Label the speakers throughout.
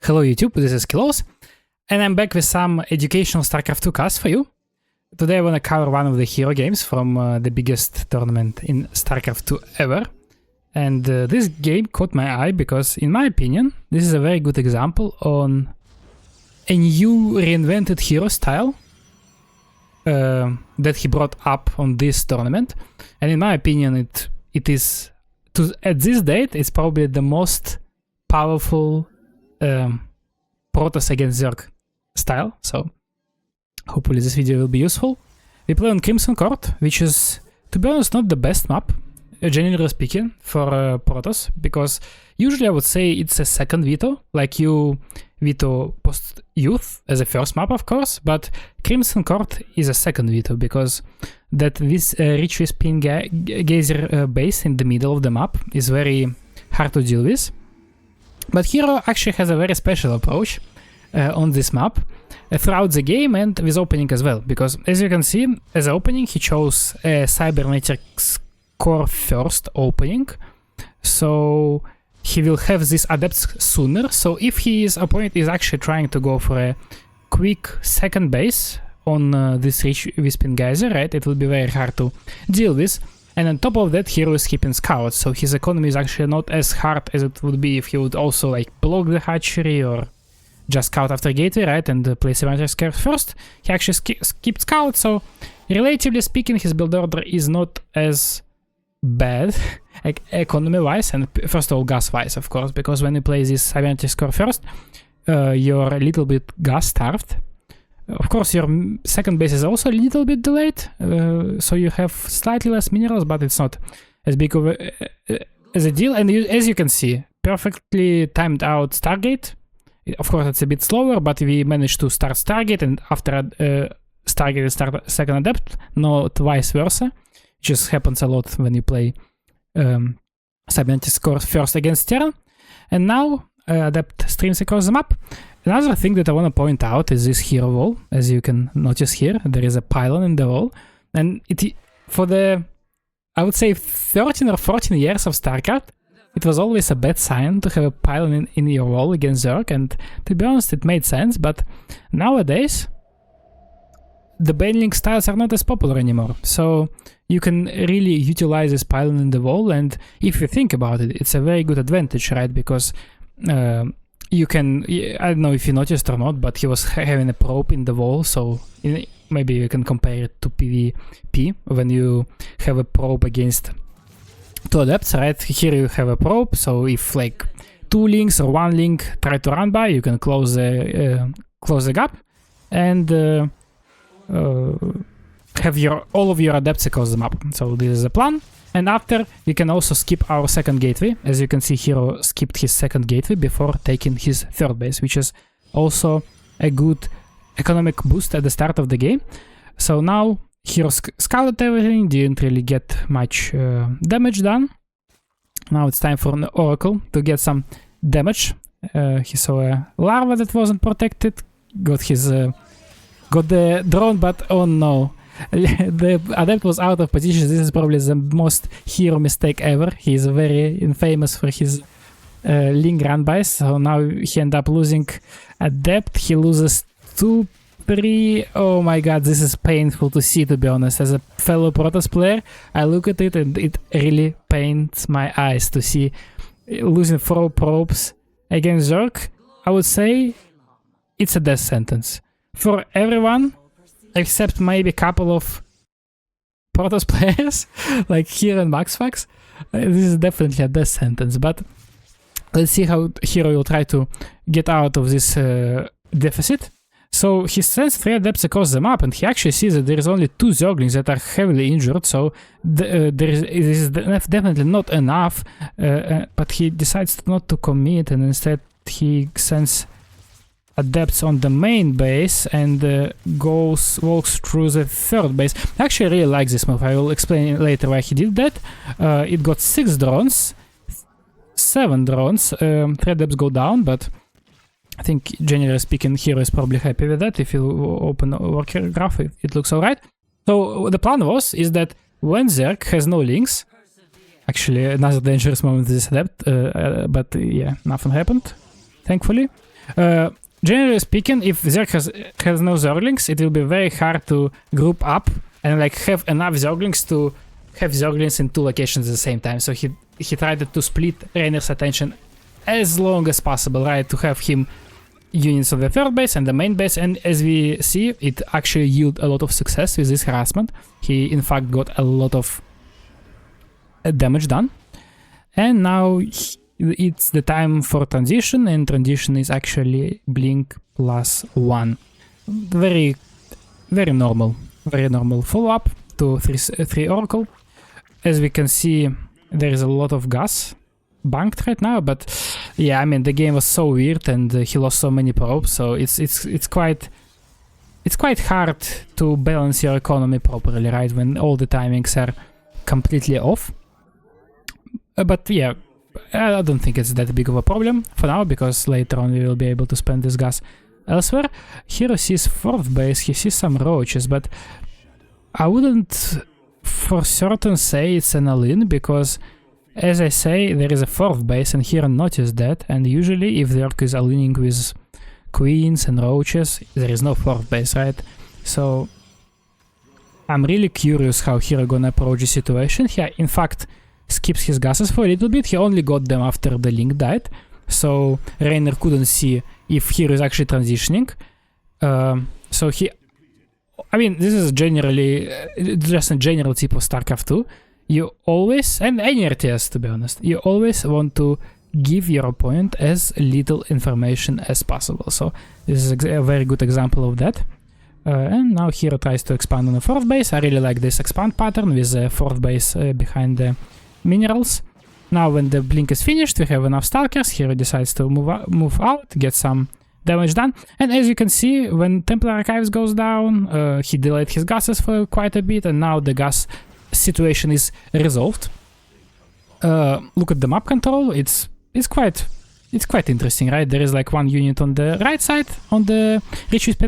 Speaker 1: Hello YouTube, this is SKillous, and I'm back with some educational StarCraft 2 cast for you. Today I want to cover one of the hero games from the biggest tournament in StarCraft 2 ever. And this game caught my eye because, in my opinion, this is a very good example on a new reinvented hero style that he brought up on this tournament. And in my opinion, it is, at this date, it's probably the most powerful Protoss against Zerg style. So hopefully this video will be useful. We play on Crimson Court, which is, to be honest, not the best map, generally speaking, for Protoss, because usually I would say it's a second veto, like you veto post-youth as a first map, of course, but Crimson Court is a second veto, because that this rich spin geyser base in the middle of the map is very hard to deal with. But Hero actually has a very special approach on this map throughout the game and with opening as well, because as you can see, as opening he chose a Cybernetics core first opening, so he will have these adepts sooner. So if his opponent is actually trying to go for a quick second base on this rich Wisping Geyser, right, it will be very hard to deal with. And on top of that, Hero is keeping scouts, so his economy is actually not as hard as it would be if he would also like block the hatchery or just scout after gateway, right, and play Cybernetics scares first. He actually skipped scouts, so relatively speaking, his build order is not as bad, like economy-wise, and first of all gas-wise, of course, because when you play this Cybernetics score first, you're a little bit gas-starved. Of course, your second base is also a little bit delayed, so you have slightly less minerals, but it's not as big of a deal. And as you can see, perfectly timed out Stargate. Of course, it's a bit slower, but we managed to start Stargate, and after Stargate, start second Adept, not vice versa, which just happens a lot when you play Cybernetics score first against Terran. And now Adept streams across the map. Another thing that I want to point out is this hero wall. As you can notice here, there is a pylon in the wall, and for the, I would say, 13 or 14 years of StarCraft, it was always a bad sign to have a pylon in your wall against Zerg, and to be honest, it made sense, but nowadays, the baneling styles are not as popular anymore, so you can really utilize this pylon in the wall, and if you think about it, it's a very good advantage, right, because you can, I don't know if you noticed or not, but he was having a probe in the wall, so maybe you can compare it to PvP, when you have a probe against two adepts, right? Here you have a probe, so if like two links or one link try to run by, you can close the gap and have all of your adepts across the map. So this is the plan. And after, we can also skip our second gateway. As you can see, Hero skipped his second gateway before taking his third base, which is also a good economic boost at the start of the game. So now Hero scouted everything, didn't really get much damage done. Now it's time for an Oracle to get some damage. He saw a larva that wasn't protected, got the drone, but oh no. The Adept was out of position. This is probably the most Hero mistake ever. He is very infamous for his link run-bys, so now he ended up losing Adept. He loses 2-3. Oh my god, this is painful to see, to be honest. As a fellow Protoss player, I look at it and it really pains my eyes to see losing 4 probes against Zerg. I would say it's a death sentence for everyone except maybe a couple of Protoss players like Hero and MaxFax. This is definitely a death sentence, but let's see how Hero will try to get out of this deficit. So he sends 3 adepts across the map, and he actually sees that there is only 2 Zerglings that are heavily injured, so it is definitely not enough, but he decides not to commit, and instead he sends adepts on the main base and walks through the third base. I actually really like this move. I will explain later why he did that. It got 6 drones, 7 drones, 3 adepts go down, but I think generally speaking Hero is probably happy with that. If you open the worker graph, it looks alright. So the plan is that when Zerg has no links, actually another dangerous moment with this adept, but yeah, nothing happened, thankfully. Generally speaking, if Zerg has no Zerglings, it will be very hard to group up and like have enough Zerglings to have Zerglings in 2 locations at the same time. So he tried to split Rainer's attention as long as possible, right? To have him units of the third base and the main base, and as we see, it actually yielded a lot of success with this harassment. He in fact got a lot of damage done. And now it's the time for transition, and transition is actually blink +1. Very normal follow-up to 3 Oracle. As we can see, there is a lot of gas banked right now, but yeah, I mean, the game was so weird and he lost so many probes, so it's quite hard to balance your economy properly, right, when all the timings are completely off. But yeah, I don't think it's that big of a problem for now, because later on we will be able to spend this gas elsewhere. Hero sees 4th base, he sees some roaches, but I wouldn't for certain say it's an all-in, because as I say, there is a 4th base and Hero noticed that, and usually if the Zerg is all-inning with queens and roaches, there is no 4th base, right? So I'm really curious how Hero gonna approach the situation. He in fact skips his gases for a little bit. He only got them after the link died, so Rainer couldn't see if Hero is actually transitioning. So I mean, this is generally just a general tip of StarCraft 2. You always, and any RTS to be honest, you always want to give your opponent as little information as possible. So this is a very good example of that. And now Hero tries to expand on the 4th base. I really like this expand pattern with the 4th base behind the minerals. Now when the blink is finished, we have enough Stalkers. Hero decides to move out, get some damage done. And as you can see, when Templar Archives goes down, he delayed his gases for quite a bit, and now the gas situation is resolved. Look at the map control. It's quite interesting, right? There is like 1 unit on the right side on the Rich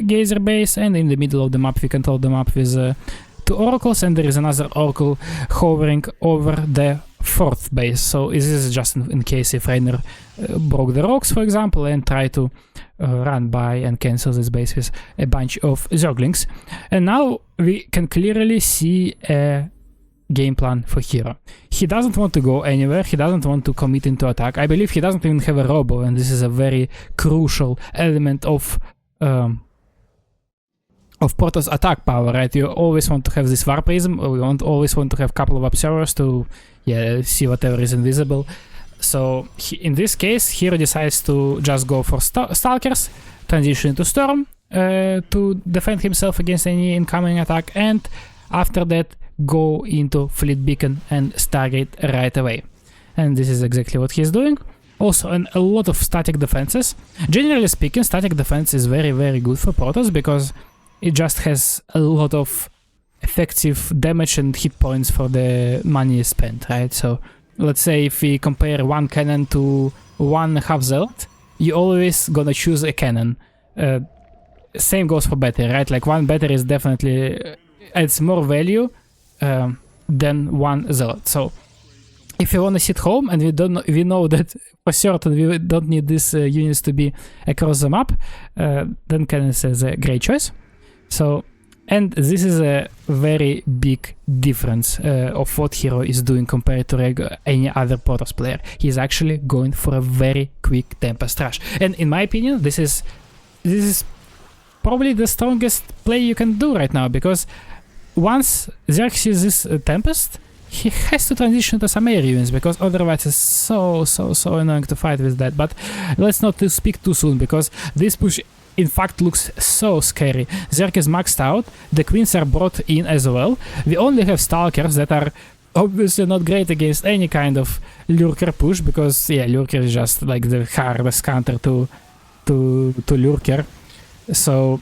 Speaker 1: Gazer base, and in the middle of the map we control the map with 2 oracles, and there is another oracle hovering over the 4th base. So this is just in case if Rainer broke the rocks, for example, and try to run by and cancel this base with a bunch of Zerglings. And now we can clearly see a game plan for Hero. He doesn't want to go anywhere, he doesn't want to commit into attack. I believe he doesn't even have a robo, and this is a very crucial element of Protoss attack power, right? You always want to have this Warprism, or you always want to have a couple of observers to see whatever is invisible. So in this case, Hero decides to just go for Stalkers, transition into Storm to defend himself against any incoming attack, and after that go into Fleet Beacon and Stargate right away. And this is exactly what he's doing. Also, a lot of static defenses. Generally speaking, static defense is very good for Protoss, because it just has a lot of effective damage and hit points for the money spent, right? So let's say if we compare 1 cannon to 1 half zealot, you always gonna choose a cannon. Same goes for battery, right? Like 1 battery is definitely adds more value than 1 zealot. So if you want to sit home, and we know that for certain we don't need these units to be across the map, then cannon is a great choice. So, and this is a very big difference of what Hero is doing compared to any other Protoss player. He's actually going for a very quick Tempest rush, and in my opinion, this is probably the strongest play you can do right now, because once Zerg sees this Tempest, he has to transition to some air units, because otherwise it's so annoying to fight with that. But let's not speak too soon, because this push in fact looks so scary. Zerg is maxed out, the queens are brought in as well. We only have Stalkers that are obviously not great against any kind of Lurker push, because yeah, Lurker is just like the hardest counter to Lurker. So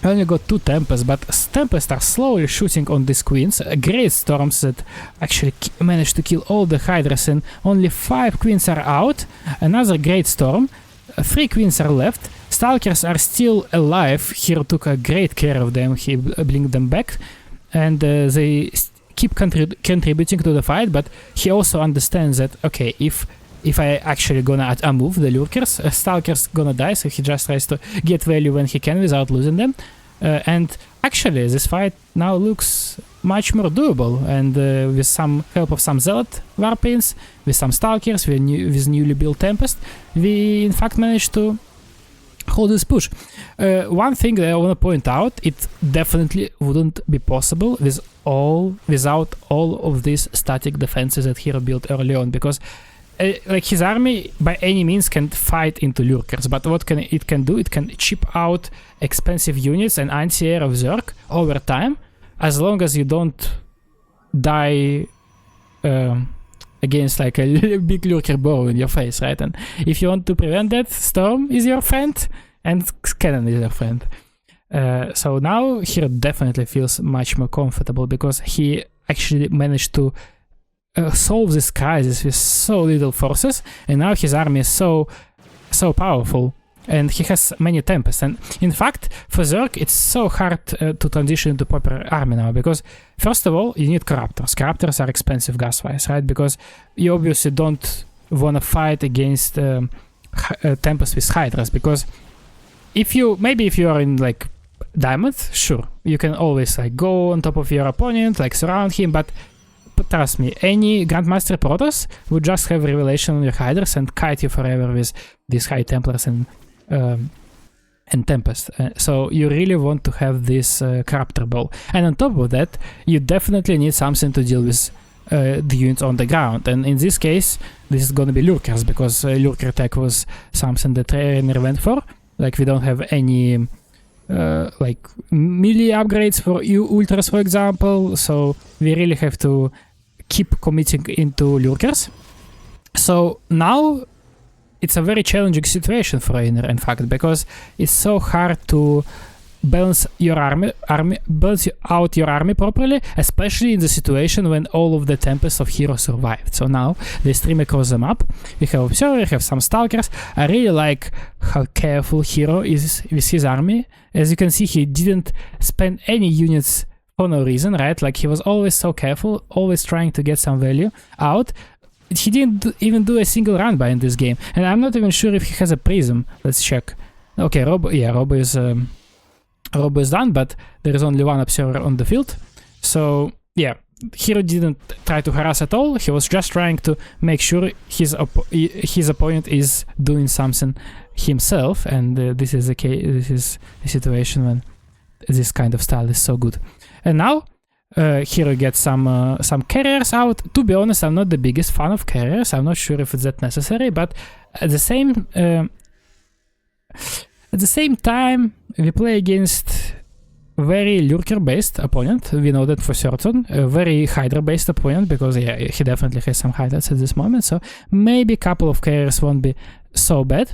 Speaker 1: I only got 2 Tempests, but Tempests are slowly shooting on these queens. Great Storms that actually managed to kill all the Hydras, and only 5 queens are out. Another Great Storm. 3 queens are left. Stalkers are still alive. Hero took a great care of them. He blinked them back, and they keep contributing to the fight. But he also understands that, okay, if if I actually gonna move the lurkers. Stalker's gonna die, so he just tries to get value when he can without losing them. And actually, this fight now looks much more doable, and with some help of some Zealot Warplanes, with some Stalkers, with newly built Tempest, we in fact managed to hold this push. One thing that I want to point out, it definitely wouldn't be possible without all of these static defenses that Hero built early on, because like his army by any means can fight into lurkers, but what it can do, it can chip out expensive units and anti-air of Zerg over time, as long as you don't die against like a big lurker burrow in your face, right? And if you want to prevent that, Storm is your friend and Cannon is your friend. So now Hero definitely feels much more comfortable, because he actually managed to solve this crisis with so little forces, and now his army is so powerful, and he has many Tempests. And in fact, for Zerg, it's so hard to transition into proper army now, because first of all, you need Corruptors. Corruptors are expensive gas-wise, right? Because you obviously don't want to fight against Tempest with Hydras, because if you are in like Diamond, sure, you can always like go on top of your opponent, like surround him, but trust me, any Grandmaster Protoss would just have Revelation on your Hydras and kite you forever with these High Templars and Tempest. So you really want to have this Corruptor Ball. And on top of that, you definitely need something to deal with the units on the ground. And in this case, this is going to be Lurkers, because Lurker attack was something that Rainer went for. Like, we don't have any like melee upgrades for Ultras, for example, so we really have to keep committing into Lurkers. So now it's a very challenging situation for Rainer, in fact, because it's so hard to balance your balance out your army properly, especially in the situation when all of the Tempests of Hero survived. So now they stream across the map. We have Observer, we have some Stalkers. I really like how careful Hero is with his army. As you can see, he didn't spend any units for no reason, right? Like, he was always so careful, always trying to get some value out. He didn't even do a single run by in this game, and I'm not even sure if he has a Prism. Let's check. Okay, Robo is done, but there is only one Observer on the field. So yeah, Hero didn't try to harass at all. He was just trying to make sure his opponent is doing something himself, and this is the case. This is the situation when this kind of style is so good. And now Hero gets some carriers out. To be honest, I'm not the biggest fan of carriers. I'm not sure if it's that necessary, but at the same time, we play against very Lurker-based opponent. We know that for certain. A very Hydra-based opponent, because yeah, he definitely has some Hydras at this moment. So maybe a couple of carriers won't be so bad.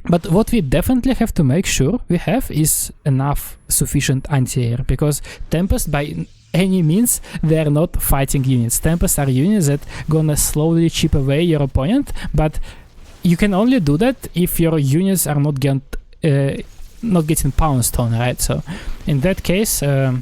Speaker 1: But what we definitely have to make sure we have is enough sufficient anti-air, because Tempest, by any means, they are not fighting units. Tempest are units that gonna slowly chip away your opponent, but you can only do that if your units are not getting pounced on, right? So in that case, I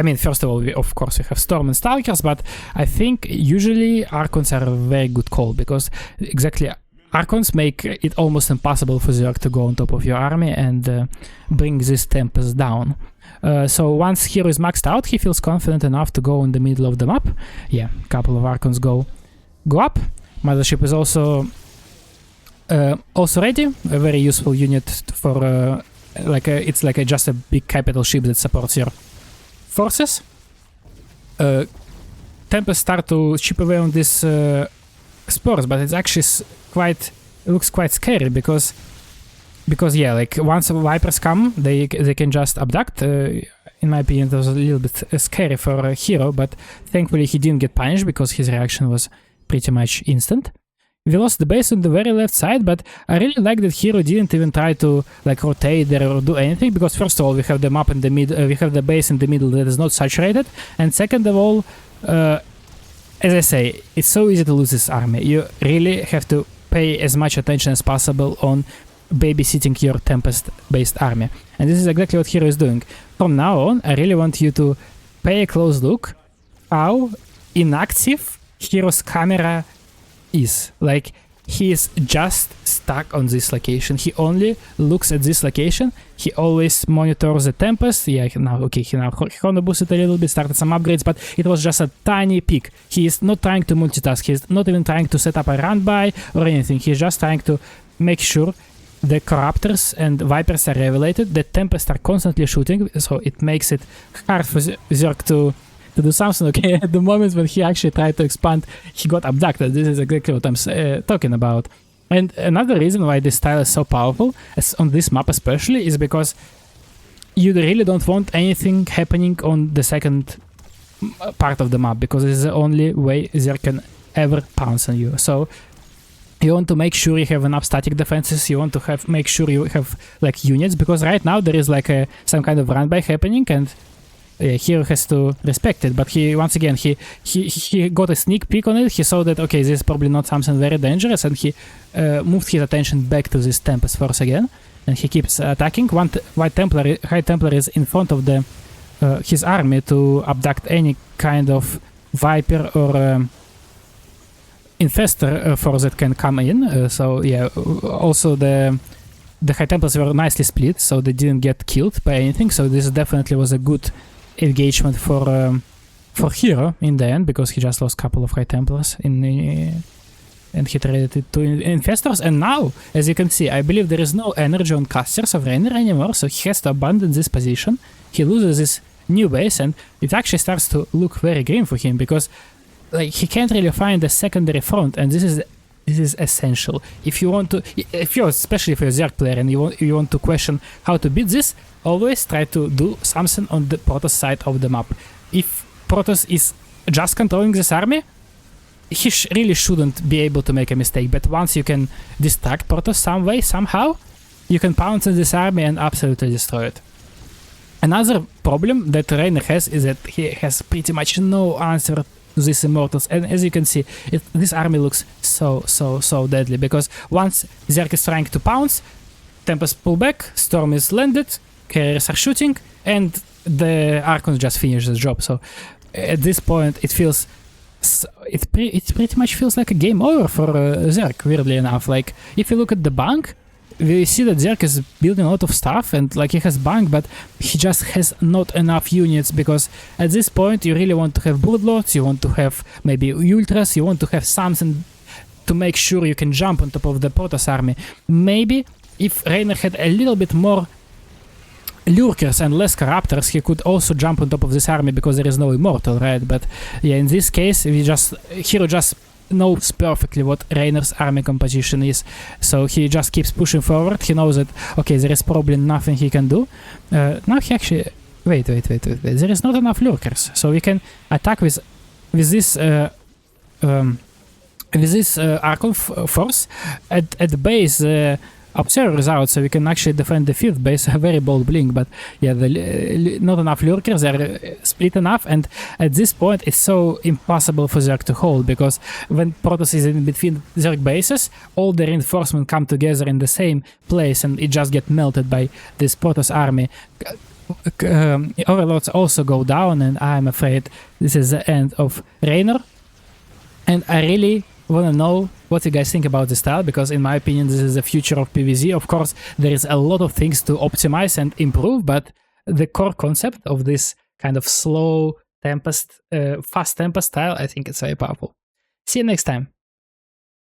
Speaker 1: mean, first of all, we have Storm and Stalkers, but I think usually Archons are a very good call, because exactly Archons make it almost impossible for Zerg to go on top of your army and bring this Tempest down. So once Hero is maxed out, he feels confident enough to go in the middle of the map. Yeah, a couple of Archons go up. Mothership is also ready, a very useful unit for it's like just a big capital ship that supports your forces. Tempest start to chip away on these spores, but it's actually looks quite scary, because yeah, like once Vipers come, they can just abduct. In my opinion, it was a little bit scary for Hero, but thankfully he didn't get punished, because his reaction was pretty much instant. We lost the base on the very left side, but I really like that Hero didn't even try to like rotate there or do anything, because first of all, we have the map in the middle, we have the base in the middle that is not saturated, and second of all, as I say, it's so easy to lose this army. You really have to pay as much attention as possible on babysitting your Tempest-based army, and this is exactly what Hero is doing. From now on, I really want you to pay a close look how inactive Hero's camera is. Like, he is just stuck on this location. He only looks at this location. He always monitors the Tempest. Yeah, now he chrono boosted a little bit, started some upgrades, but it was just a tiny peak. He is not trying to multitask. He's not even trying to set up a run by or anything. He's just trying to make sure the Corruptors and Vipers are revelated. The Tempest are constantly shooting, so it makes it hard for Zerg to do something. Okay, at the moment when he actually tried to expand, he got abducted. This is exactly what I'm talking about. And another reason why this style is so powerful, as on this map especially, is because you really don't want anything happening on the second part of the map, because it's the only way Zerg can ever pounce on you. So you want to make sure you have enough static defenses. You want to make sure you have like units, because right now there is like some kind of run by happening, and hero has to respect it. But he, once again, he got a sneak peek on it. He saw that, okay, this is probably not something very dangerous, and he moved his attention back to this Tempest Force again, and he keeps attacking. One High Templar is in front of the his army to abduct any kind of Viper or Infestor force that can come in. So yeah, also the High Templars were nicely split, so they didn't get killed by anything. So this definitely was a good engagement for Hero in the end, because he just lost a couple of High Templars and he traded it to Infestors. And now, as you can see, I believe there is no energy on Casters of Rainer anymore, so he has to abandon this position. He loses his new base, and it actually starts to look very grim for him, because like he can't really find a secondary front, and this is essential. If you want to, especially if you're a Zerg player and you want to question how to beat this, always try to do something on the Protoss side of the map. If Protoss is just controlling this army, he really shouldn't be able to make a mistake. But once you can distract Protoss some way, somehow, you can pounce on this army and absolutely destroy it. Another problem that Rainer has is that he has pretty much no answer these Immortals, and as you can see, this army looks so deadly, because once Zerg is trying to pounce, Tempest pull back, Storm is landed, carriers are shooting, and the Archons just finish the job. So at this point it feels it pretty much feels like a game over for Zerg, weirdly enough. Like, if you look at the bank, we see that Zerg is building a lot of stuff, and like he has bank, but he just has not enough units, because at this point you really want to have Broodlords, you want to have maybe Ultras, you want to have something to make sure you can jump on top of the Protoss army. Maybe if Rainer had a little bit more Lurkers and less Corruptors, he could also jump on top of this army, because there is no Immortal, right? But yeah, in this case, Hero just knows perfectly what Rainer's army composition is, so he just keeps pushing forward. He knows that, okay, there is probably nothing he can do. Now he actually... Wait. There is not enough Lurkers, so we can attack with this Archon force. At the base, Observer is out, so we can actually defend the 5th base. A very bold blink, but yeah, not enough Lurkers, they're split enough, and at this point it's so impossible for Zerg to hold, because when Protoss is in between Zerg bases, all the reinforcements come together in the same place, and it just gets melted by this Protoss army. Overlords also go down, and I'm afraid this is the end of Rainer. And I really want to know what you guys think about this style, because in my opinion this is the future of PvZ. Of course, there is a lot of things to optimize and improve, but the core concept of this kind of slow Tempest, fast Tempest style, I think it's very powerful. See you next time.